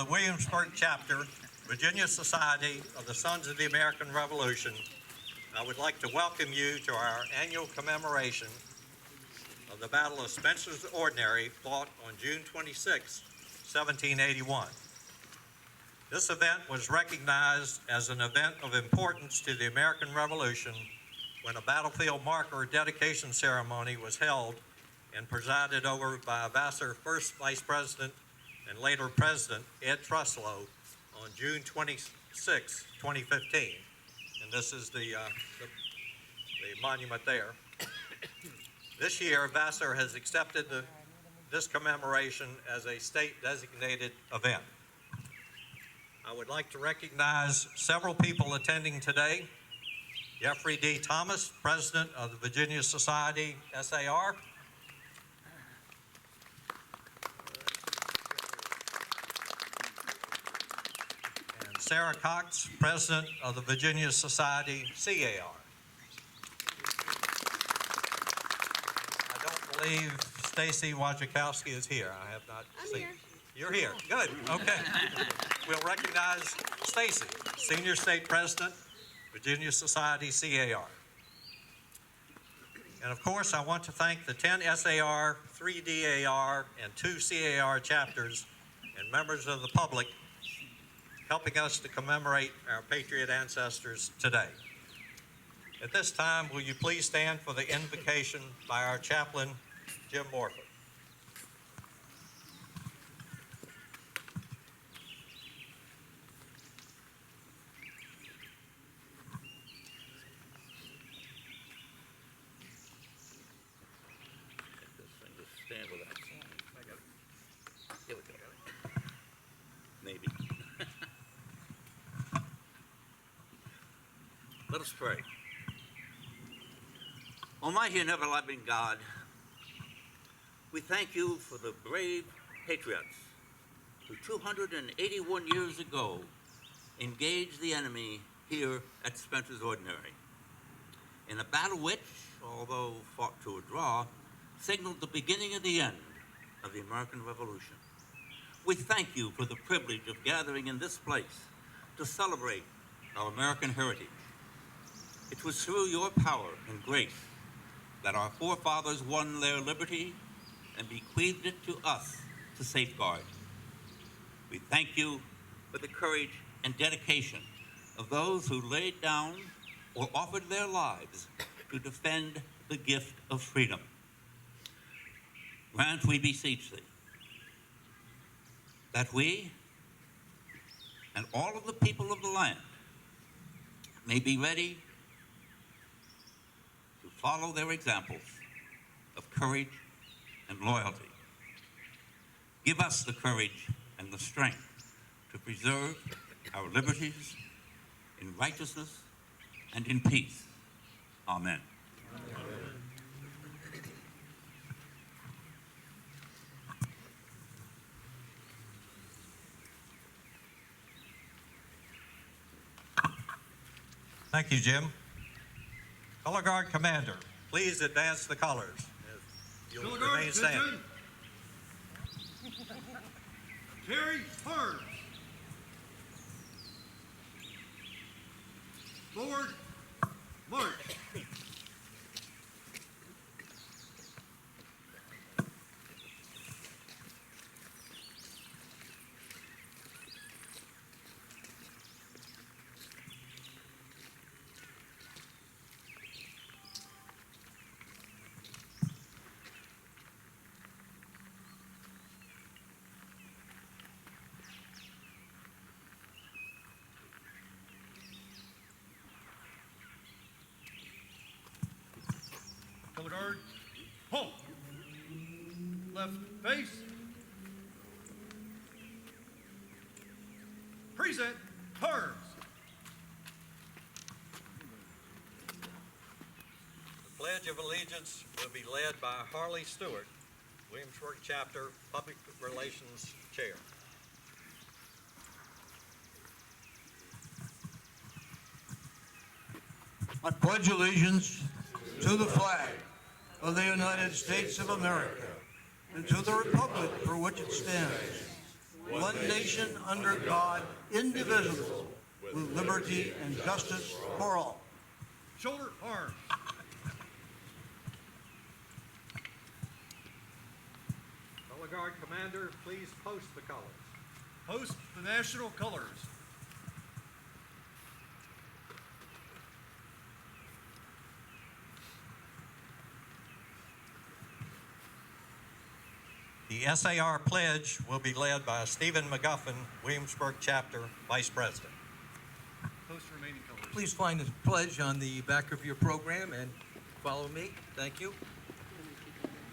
The Williamsburg Chapter, Virginia Society of the Sons of the American Revolution, I would like to welcome you to our annual commemoration of the Battle of Spencer's Ordinary, fought on June 26, 1781. This event was recognized as an event of importance to the American Revolution when a battlefield marker dedication ceremony was held and presided over by Vassar First Vice President and later President Ed Truslow on June 26, 2015. And this is the monument there. This year, Vassar has accepted this commemoration as a state-designated event. I would like to recognize several people attending today. Jeffrey D. Thomas, President of the Virginia Society, SAR. Sarah Cox, President of the Virginia Society, CAR. I don't believe Stacy Wojciechowski is here. I have not seen. Here. You're here. Good. Okay. We'll recognize Stacy, Senior State President, Virginia Society, CAR. And of course, I want to thank the 10 SAR, 3 DAR, and 2 CAR chapters and members of the public helping us to commemorate our patriot ancestors today. At this time, will you please stand for the invocation by our chaplain, Jim Morford. Stand with that. I got it. Here we go. Maybe. Let us pray. Almighty and ever-loving God, we thank you for the brave patriots who 281 years ago engaged the enemy here at Spencer's Ordinary, in a battle which, although fought to a draw, signaled the beginning of the end of the American Revolution. We thank you for the privilege of gathering in this place to celebrate our American heritage. It was through your power and grace that our forefathers won their liberty and bequeathed it to us to safeguard. We thank you for the courage and dedication of those who laid down or offered their lives to defend the gift of freedom. Grant, we beseech thee, that we and all of the people of the land may be ready to follow their examples of courage and loyalty. Give us the courage and the strength to preserve our liberties in righteousness and in peace. Amen. Amen. Thank you, Jim. Color Guard Commander, please advance the colors. You'll Color Guard, remain standing. Carry arms. Forward, march. Color Guard, halt. Left face. Present arms. The Pledge of Allegiance will be led by Harley Stewart, Williamsburg Chapter Public Relations Chair. I pledge allegiance to the flag of the United States of America and to the republic for which it stands, one nation under God, indivisible, with liberty and justice for all. Shoulder arms. Color Guard Commander, please post the colors. Post the national colors. The SAR pledge will be led by Stephen McGuffin, Williamsburg Chapter Vice President. Post remaining colors. Please find the pledge on the back of your program and follow me. Thank you.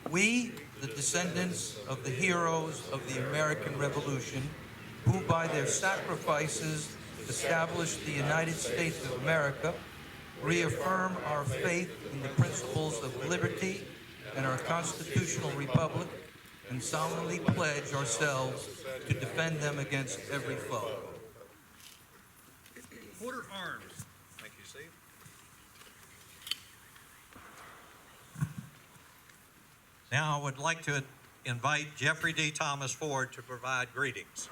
We, the descendants of the heroes of the American Revolution, who by their sacrifices established the United States of America, reaffirm our faith in the principles of liberty and our constitutional republic, and solemnly pledge ourselves to defend them against every foe. Quarter arms. Thank you, Steve. Now I would like to invite Jeffrey D. Thomas Ford to provide greetings.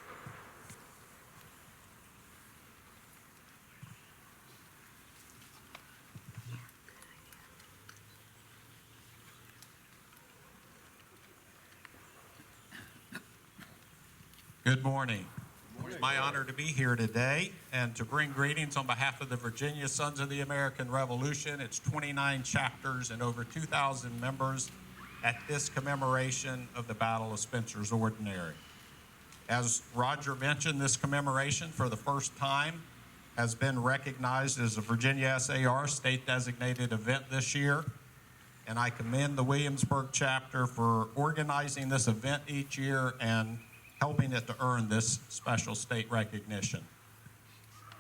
Good morning. It's my honor to be here today and to bring greetings on behalf of the Virginia Sons of the American Revolution. It's 29 chapters and over 2,000 members at this commemoration of the Battle of Spencer's Ordinary. As Roger mentioned, this commemoration for the first time has been recognized as a Virginia SAR state-designated event this year. And I commend the Williamsburg chapter for organizing this event each year and helping it to earn this special state recognition.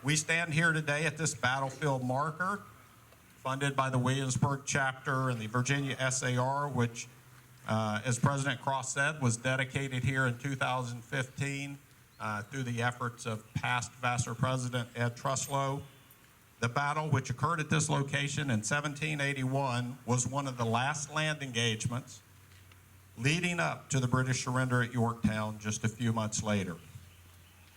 We stand here today at this battlefield marker funded by the Williamsburg chapter and the Virginia SAR, which, as President Cross said, was dedicated here in 2015 through the efforts of past Vassar President Ed Truslow. The battle, which occurred at this location in 1781, was one of the last land engagements leading up to the British surrender at Yorktown just a few months later.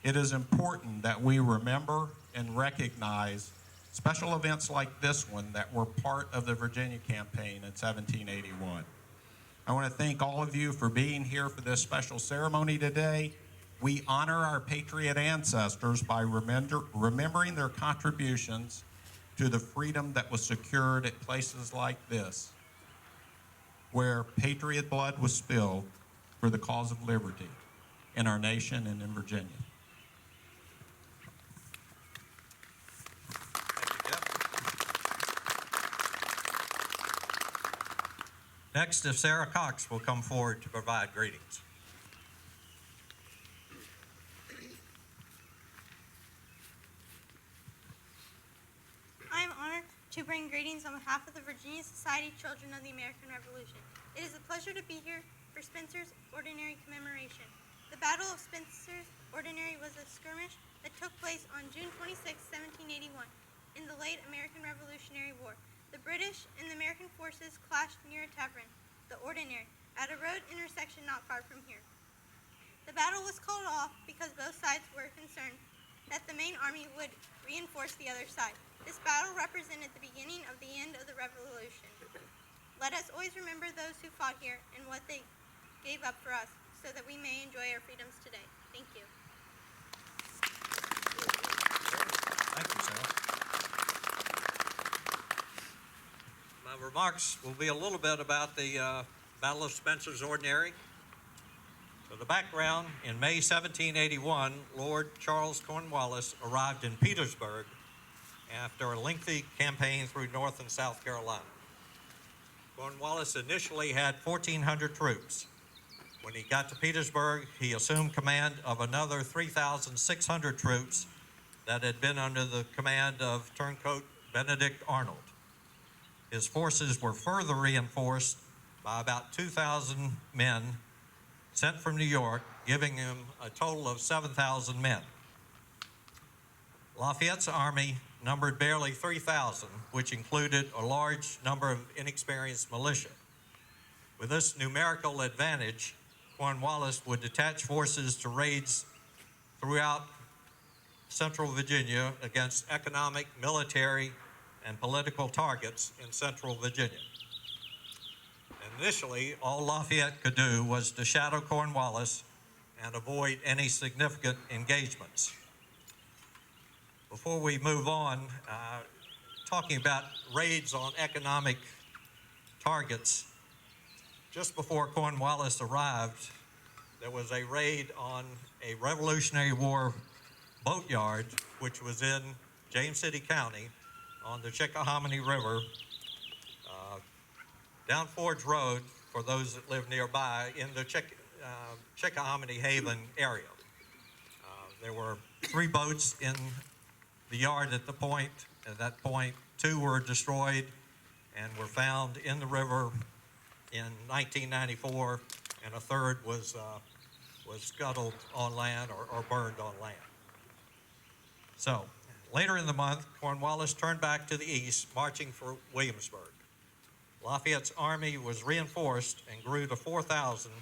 It is important that we remember and recognize special events like this one that were part of the Virginia campaign in 1781. I want to thank all of you for being here for this special ceremony today. We honor our patriot ancestors by remembering their contributions to the freedom that was secured at places like this, where patriot blood was spilled for the cause of liberty in our nation and in Virginia. Thank you, Jeff. Next, if Sarah Cox will come forward to provide greetings. I am honored to bring greetings on behalf of the Virginia Society Children of the American Revolution. It is a pleasure to be here for Spencer's Ordinary Commemoration. The Battle of Spencer's Ordinary was a skirmish that took place on June 26, 1781, in the late American Revolutionary War. The British and the American forces clashed near a tavern, the Ordinary, at a road intersection not far from here. The battle was called off because both sides were concerned that the main army would reinforce the other side. This battle represented the beginning of the end of the Revolution. Let us always remember those who fought here and what they gave up for us, so that we may enjoy our freedoms today. Thank you. Thank you, Sarah. My remarks will be a little bit about the Battle of Spencer's Ordinary. So the background, in May 1781, Lord Charles Cornwallis arrived in Petersburg after a lengthy campaign through North and South Carolina. Cornwallis initially had 1,400 troops. When he got to Petersburg, he assumed command of another 3,600 troops that had been under the command of Turncoat Benedict Arnold. His forces were further reinforced by about 2,000 men sent from New York, giving him a total of 7,000 men. Lafayette's army numbered barely 3,000, which included a large number of inexperienced militia. With this numerical advantage, Cornwallis would detach forces to raids throughout central Virginia against economic, military, and political targets in central Virginia. Initially, all Lafayette could do was to shadow Cornwallis and avoid any significant engagements. Before we move on, talking about raids on economic targets, just before Cornwallis arrived, there was a raid on a Revolutionary War boatyard, which was in James City County on the Chickahominy River, down Forge Road, for those that live nearby, in the Chickahominy Haven area. There were 3 boats in the yard at that point. 2 were destroyed and were found in the river in 1994, and a third was scuttled on land or burned on land. So, later in the month, Cornwallis turned back to the east, marching for Williamsburg. Lafayette's army was reinforced and grew to 4,000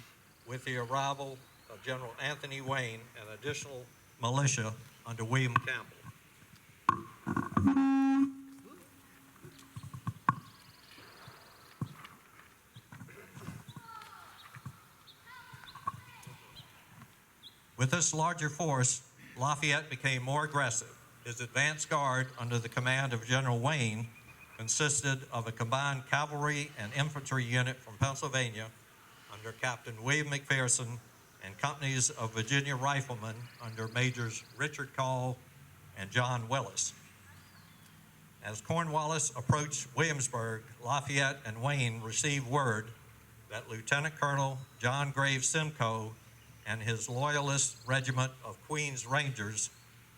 with the arrival of General Anthony Wayne and additional militia under William Campbell. With this larger force, Lafayette became more aggressive. His advance guard, under the command of General Wayne, consisted of a combined cavalry and infantry unit from Pennsylvania under Captain William McPherson and companies of Virginia riflemen under Majors Richard Call and John Willis. As Cornwallis approached Williamsburg, Lafayette and Wayne received word that Lieutenant Colonel John Graves Simcoe and his Loyalist Regiment of Queens Rangers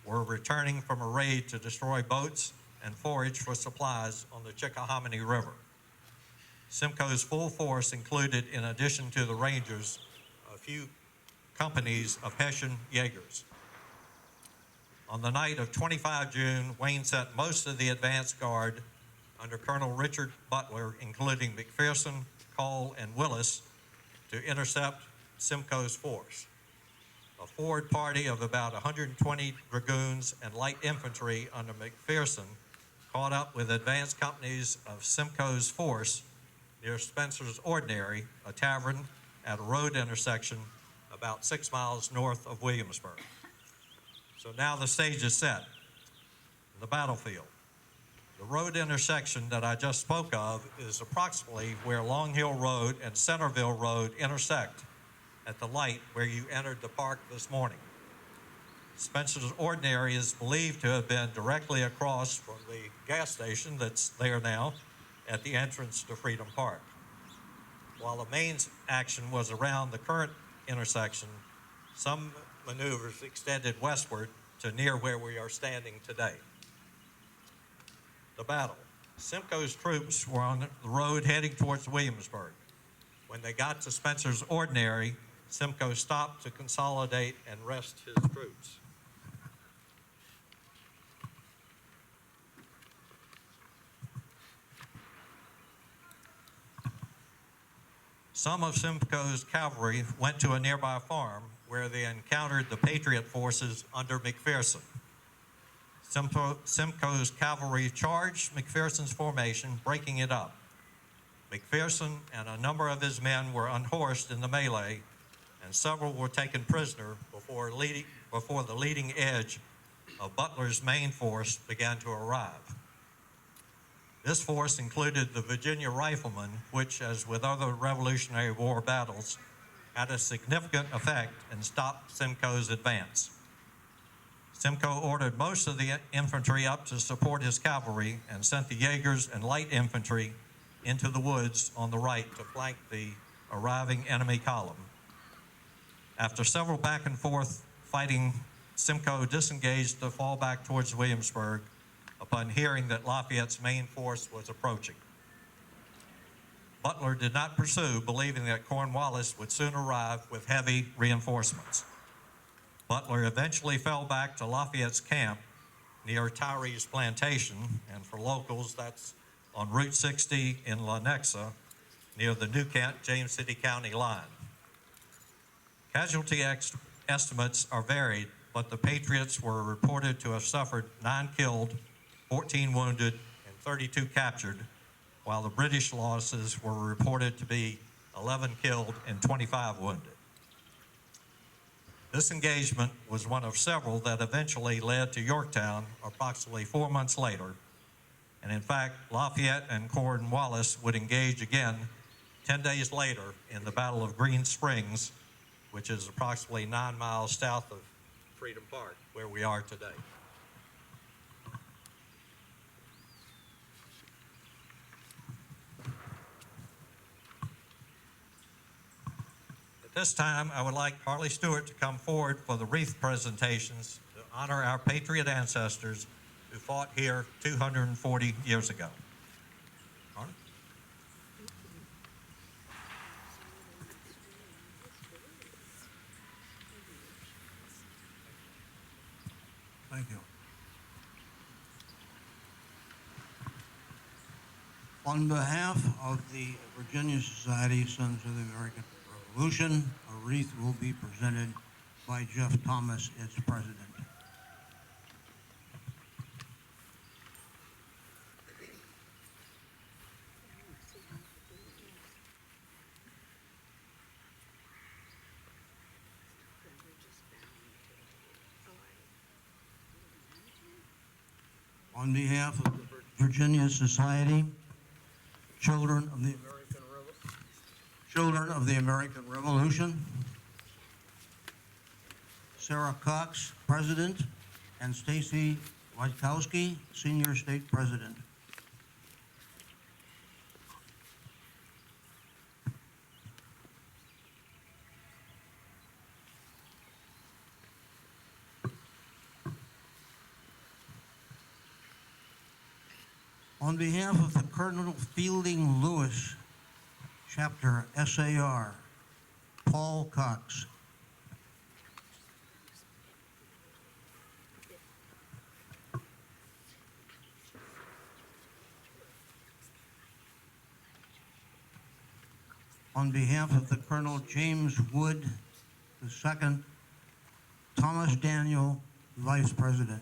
were returning from a raid to destroy boats and forage for supplies on the Chickahominy River. Simcoe's full force included, in addition to the Rangers, a few companies of Hessian Jaegers. On the night of 25 June, Wayne sent most of the advance guard under Colonel Richard Butler, including McPherson, Call, and Willis, to intercept Simcoe's force. A forward party of about 120 dragoons and light infantry under McPherson caught up with advance companies of Simcoe's force near Spencer's Ordinary, a tavern at a road intersection about 6 miles north of Williamsburg. So now the stage is set, the battlefield. The road intersection that I just spoke of is approximately where Long Hill Road and Centerville Road intersect at the light where you entered the park this morning. Spencer's Ordinary is believed to have been directly across from the gas station that's there now at the entrance to Freedom Park. While the main action was around the current intersection, some maneuvers extended westward to near where we are standing today. The battle. Simcoe's troops were on the road heading towards Williamsburg. When they got to Spencer's Ordinary, Simcoe stopped to consolidate and rest his troops. Some of Simcoe's cavalry went to a nearby farm where they encountered the Patriot forces under McPherson. Simcoe's cavalry charged McPherson's formation, breaking it up. McPherson and a number of his men were unhorsed in the melee, and several were taken prisoner before the leading edge of Butler's main force began to arrive. This force included the Virginia Riflemen, which, as with other Revolutionary War battles, had a significant effect and stopped Simcoe's advance. Simcoe ordered most of the infantry up to support his cavalry and sent the Jaegers and light infantry into the woods on the right to flank the arriving enemy column. After several back and forth fighting, Simcoe disengaged to fall back towards Williamsburg upon hearing that Lafayette's main force was approaching. Butler did not pursue, believing that Cornwallis would soon arrive with heavy reinforcements. Butler eventually fell back to Lafayette's camp near Tyree's Plantation, and for locals, that's on Route 60 in Lenexa, near the New Kent-James City County line. Casualty estimates are varied, but the Patriots were reported to have suffered 9 killed, 14 wounded, and 32 captured, while the British losses were reported to be 11 killed and 25 wounded. This engagement was one of several that eventually led to Yorktown approximately 4 months later, and in fact, Lafayette and Cornwallis would engage again 10 days later in the Battle of Green Springs, which is approximately 9 miles south of Freedom Park, where we are today. At this time, I would like Harley Stewart to come forward for the wreath presentations to honor our Patriot ancestors who fought here 240 years ago. Harley? Thank you. On behalf of the Virginia Society Sons of the American Revolution, a wreath will be presented by Jeff Thomas, its president. On behalf of the Virginia Society, Children of the American Revolution, Sarah Cox, President, and Stacy Wojtkowski, Senior State President. On behalf of the Colonel Fielding Lewis Chapter SAR, Paul Cox. On behalf of the Colonel James Wood II, Thomas Daniel, Vice President.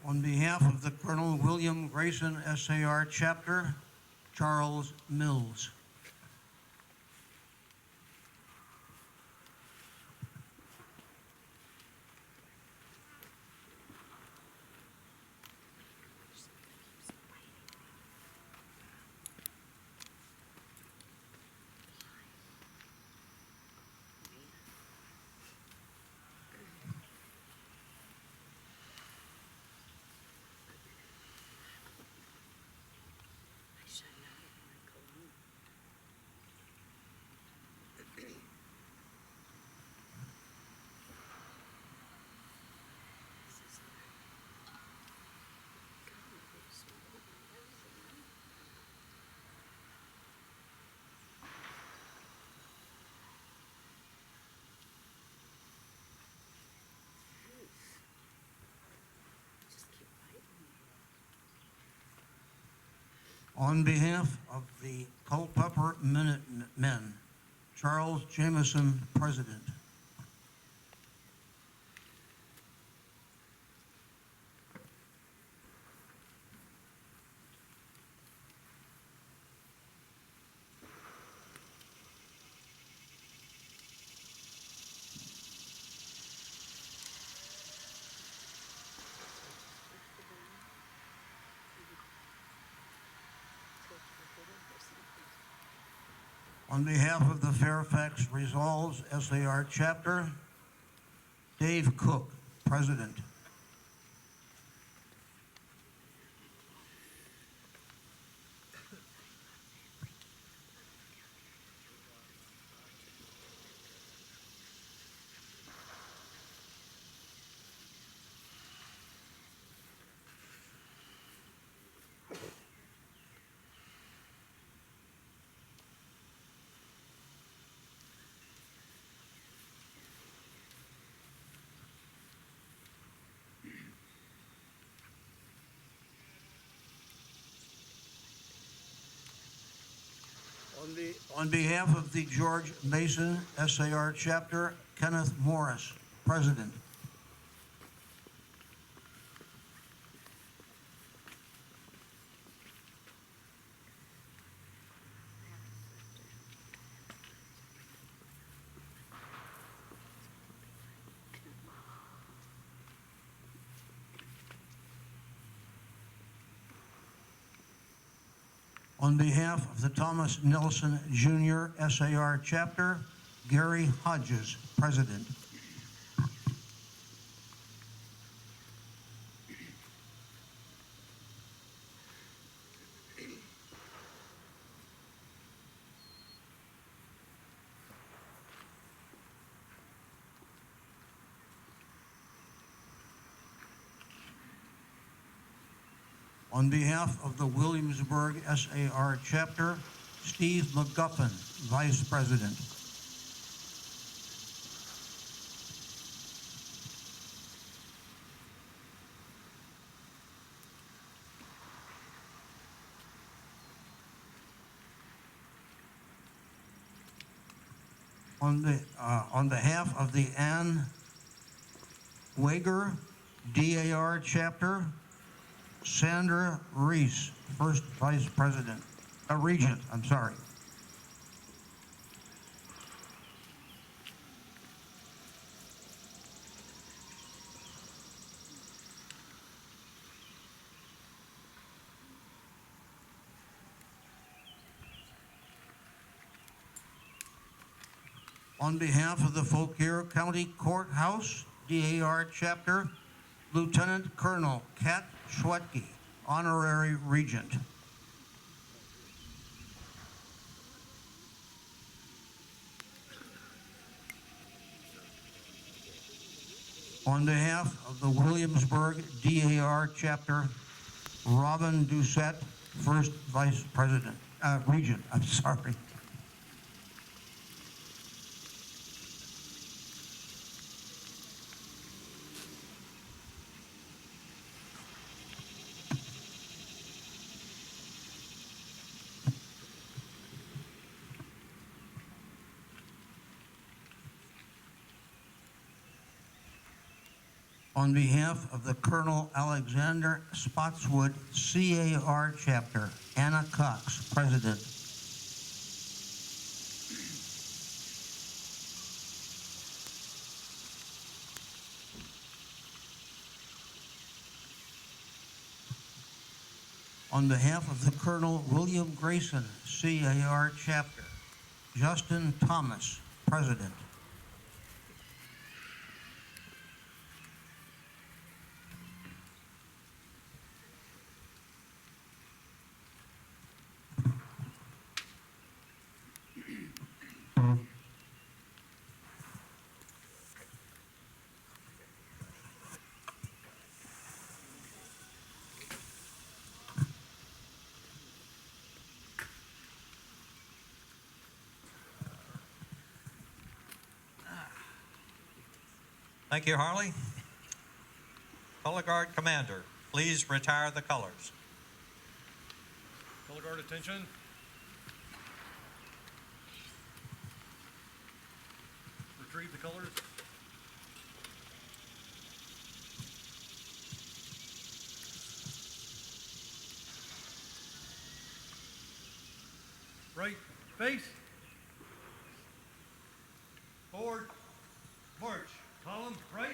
On behalf of the Colonel William Grayson SAR Chapter, Charles Mills. On behalf of the Culpeper Minutemen, Charles Jameson, President. On behalf of the Fairfax Resolves SAR Chapter, Dave Cook, President. On behalf of the George Mason SAR chapter, Kenneth Morris, President. On behalf of the Thomas Nelson Jr. SAR chapter, Gary Hodges, President. On behalf of the Williamsburg SAR chapter, Steve McGuffin, Vice President. On behalf of the Ann Wager DAR chapter, Sandra Reese, First Vice President, Regent, I'm sorry. On behalf of the Fauquier County Courthouse, DAR chapter, Lieutenant Colonel Kat Schwetke, Honorary Regent. On behalf of the Williamsburg DAR chapter, Robin Doucette, First Vice President, Regent, I'm sorry. On behalf of the Colonel Alexander Spotswood CAR chapter, Anna Cox, President. On behalf of the Colonel William Grayson CAR chapter, Justin Thomas, President. Thank you, Harley. Color Guard Commander, please retire the colors. Color Guard attention. Retrieve the colors. Right, face. Forward, march. Column, right.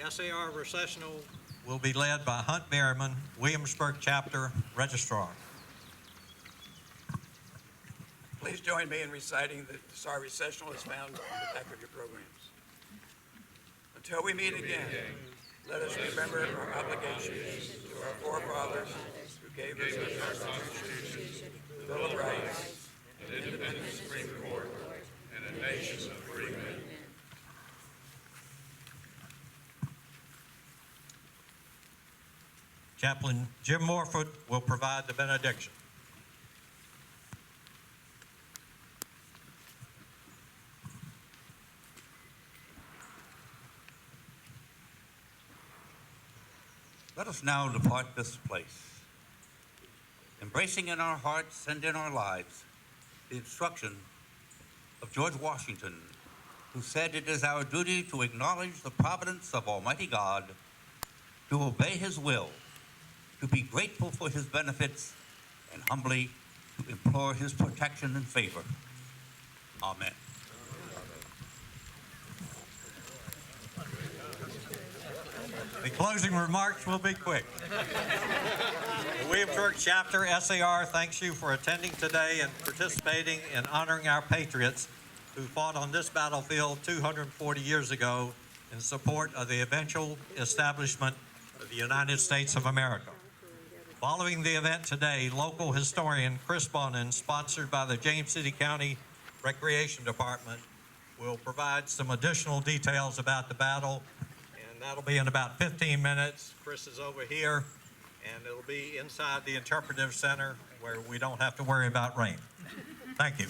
The SAR recessional will be led by Hunt Merriman, Williamsburg Chapter Registrar. Please join me in reciting the SAR recessional as found on the back of your programs. Until we meet again, let us remember our obligations to our forefathers who gave us the Constitution, the Bill of Rights, an independent Supreme Court, and a nation of free men. Chaplain Jim Morford will provide the benediction. Let us now depart this place, embracing in our hearts and in our lives the instruction of George Washington, who said it is our duty to acknowledge the providence of Almighty God, to obey His will, to be grateful for His benefits, and humbly to implore His protection and favor. Amen. The closing remarks will be quick. The Williamsburg Chapter SAR thanks you for attending today and participating in honoring our patriots who fought on this battlefield 240 years ago in support of the eventual establishment of the United States of America. Following the event today, local historian Chris Bonin, sponsored by the James City County Recreation Department, will provide some additional details about the battle. That'll be in about 15 minutes. Chris is over here, and it'll be inside the interpretive center where we don't have to worry about rain. Thank you.